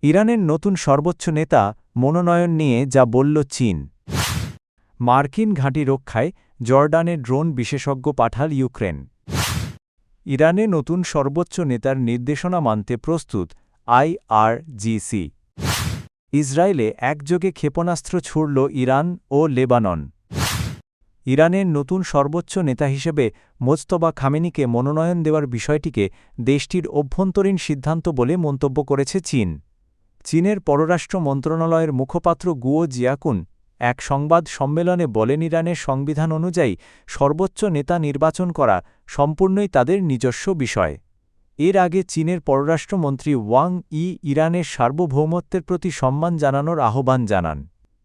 ইরানের নতুন সর্বোচ্চ নেতা মনোনয়ন নিয়ে যা বলল চীন। মার্কিন ঘাঁটি রক্ষায় জর্ডানে ড্রোন বিশেষজ্ঞ পাঠাল ইউক্রেন। ইরানে নতুন সর্বোচ্চ নেতার নির্দেশনা মানতে প্রস্তুত আইআরজিসি। ইসরায়েলে একযোগে ক্ষেপণাস্ত্র ছুড়ল ইরান ও লেবানন। ইরানের নতুন সর্বোচ্চ নেতা হিসেবে মোজতবা খামেনিকে মনোনয়ন দেওয়ার বিষয়টিকে দেশটির অভ্যন্তরীণ সিদ্ধান্ত বলে মন্তব্য করেছে চীন। চীনের পররাষ্ট্র মন্ত্রণালয়ের মুখপাত্র গুয়ো জিয়াকুন এক সংবাদ সম্মেলনে বলেন, ইরানের সংবিধান অনুযায়ী সর্বোচ্চ নেতা নির্বাচন করা সম্পূর্ণই তাদের নিজস্ব বিষয়। এর আগে চীনের পররাষ্ট্রমন্ত্রী ওয়াং ই ইরানের সার্বভৌমত্বের প্রতি সম্মান জানানোর আহ্বান জানান।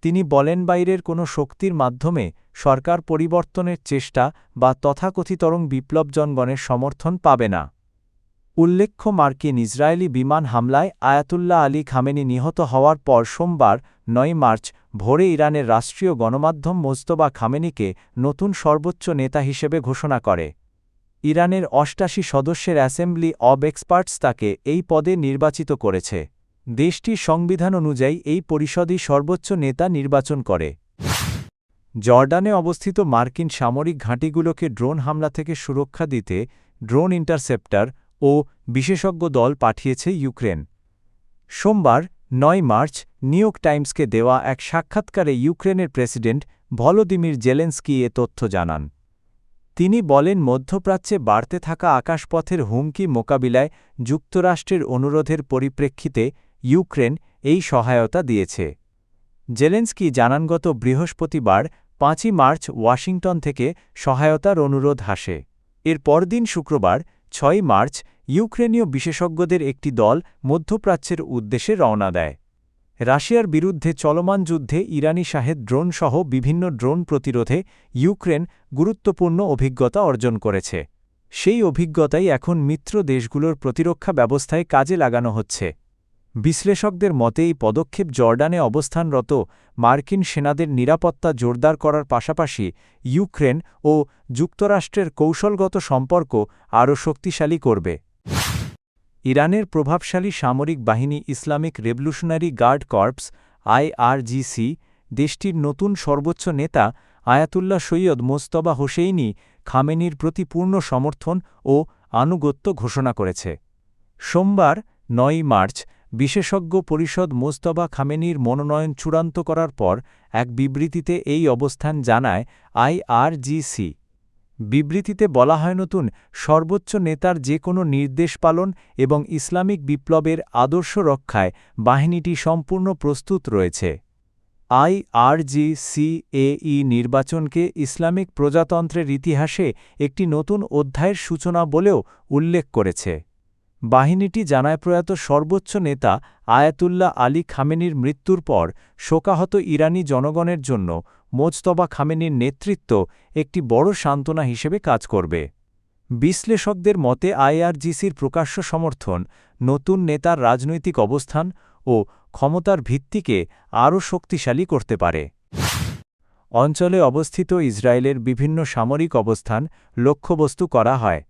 তিনি বলেন, বাইরের কোনো শক্তির মাধ্যমে সরকার পরিবর্তনের চেষ্টা বা তথাকথিতরং বিপ্লব জনগণের সমর্থন পাবে না। উল্লেখ্য, মার্কিন ইসরায়েলি বিমান হামলায় আয়াতুল্লাহ আলী খামেনি নিহত হওয়ার পর সোমবার ৯ মার্চ ভোরে ইরানের রাষ্ট্রীয় গণমাধ্যম মোজতবা খামেনিকে নতুন সর্বোচ্চ নেতা হিসেবে ঘোষণা করে। ইরানের ৮৮ সদস্যের অ্যাসেম্বলি অব এক্সপার্টস তাকে এই পদে নির্বাচিত করেছে। দেশটির সংবিধান অনুযায়ী এই পরিষদই সর্বোচ্চ নেতা নির্বাচন করে। জর্ডানে অবস্থিত মার্কিন সামরিক ঘাঁটিগুলোকে ড্রোন হামলা থেকে সুরক্ষা দিতে ড্রোন ইন্টারসেপ্টর ও বিশেষজ্ঞ দল পাঠিয়েছে ইউক্রেন। সোমবার ৯ মার্চ নিউ ইয়র্ক টাইমসকে দেওয়া এক সাক্ষাৎকারে ইউক্রেনের প্রেসিডেন্ট ভলোদিমির জেলেনস্কি এ তথ্য জানান। তিনি বলেন, মধ্যপ্রাচ্যে বাড়তে থাকা আকাশপথের হুমকি মোকাবিলায় যুক্তরাষ্ট্রের অনুরোধের পরিপ্রেক্ষিতে ইউক্রেন এই সহায়তা দিয়েছে। জেলেনস্কি জানান, গত বৃহস্পতিবার ৫ই মার্চ ওয়াশিংটন থেকে সহায়তার অনুরোধ আসে। এর পরদিন শুক্রবার ৬ মার্চ ইউক্রেনীয় বিশেষজ্ঞদের একটি দল মধ্যপ্রাচ্যের উদ্দেশ্যে রওনা দেয়। রাশিয়ার বিরুদ্ধে চলমান যুদ্ধে ইরানি শাহেদ ড্রোনসহ বিভিন্ন ড্রোন প্রতিরোধে ইউক্রেন গুরুত্বপূর্ণ অভিজ্ঞতা অর্জন করেছে। সেই অভিজ্ঞতাই এখন মিত্র দেশগুলোর প্রতিরক্ষা ব্যবস্থায় কাজে লাগানো হচ্ছে। বিশ্লেষকদের মতে এই পদক্ষেপ জর্ডানে অবস্থানরত মার্কিন সেনাদের নিরাপত্তা জোরদার করার পাশাপাশি ইউক্রেন ও যুক্তরাষ্ট্রের কৌশলগত সম্পর্ক আরও শক্তিশালী করবে। ইরানের প্রভাবশালী সামরিক বাহিনী Islamic Revolutionary Guard Corps IRGC দেশটির নতুন সর্বোচ্চ নেতা আয়াতুল্লাহ সৈয়দ মোজতবা হোসেইনি খামেনির প্রতি পূর্ণ সমর্থন ও আনুগত্য ঘোষণা করেছে। সোমবার ৯ মার্চ বিশেষজ্ঞ পরিষদ মোজতবা খামেনির মনোনয়ন চূড়ান্ত করার পর এক বিবৃতিতে এই অবস্থান জানায় আইআরজিসি। বিবৃতিতে বলা হয়, নতুন সর্বোচ্চ নেতার যে কোনো নির্দেশ পালন এবং ইসলামিক বিপ্লবের আদর্শ রক্ষায় বাহিনীটি সম্পূর্ণ প্রস্তুত রয়েছে। আইআরজিসিএই নির্বাচনকে ইসলামিক প্রজাতন্ত্রের ইতিহাসে একটি নতুন অধ্যায়ের সূচনা বলেও উল্লেখ করেছে। বাহিনীটি জানায়, প্রয়াত সর্বোচ্চ নেতা আয়াতুল্লাহ আলী খামেনির মৃত্যুর পর শোকাহত ইরানি জনগণের জন্য মোজতবা খামেনির নেতৃত্ব একটি বড় সান্ত্বনা হিসেবে কাজ করবে। বিশ্লেষকদের মতে আইআরজিসির প্রকাশ্য সমর্থন নতুন নেতার রাজনৈতিক অবস্থান ও ক্ষমতার ভিত্তিকে আরও শক্তিশালী করতে পারে। অঞ্চলে অবস্থিত ইসরায়েলের বিভিন্ন সামরিক অবস্থান লক্ষ্যবস্তু করা হয়।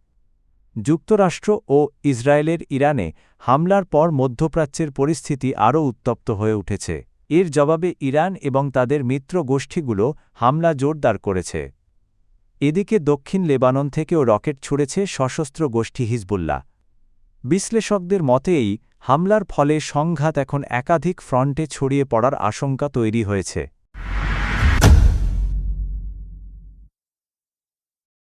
যুক্তরাষ্ট্র ও ইসরায়েলের ইরানে হামলার পর মধ্যপ্রাচ্যের পরিস্থিতি আরও উত্তপ্ত হয়ে উঠেছে। এর জবাবে ইরান এবং তাদের মিত্র গোষ্ঠীগুলো হামলা জোরদার করেছে। এদিকে দক্ষিণ লেবানন থেকেও রকেট ছুড়েছে সশস্ত্র গোষ্ঠী হিজবুল্লাহ। বিশ্লেষকদের মতে এই হামলার ফলে সংঘাত এখন একাধিক ফ্রন্টে ছড়িয়ে পড়ার আশঙ্কা তৈরি হয়েছে।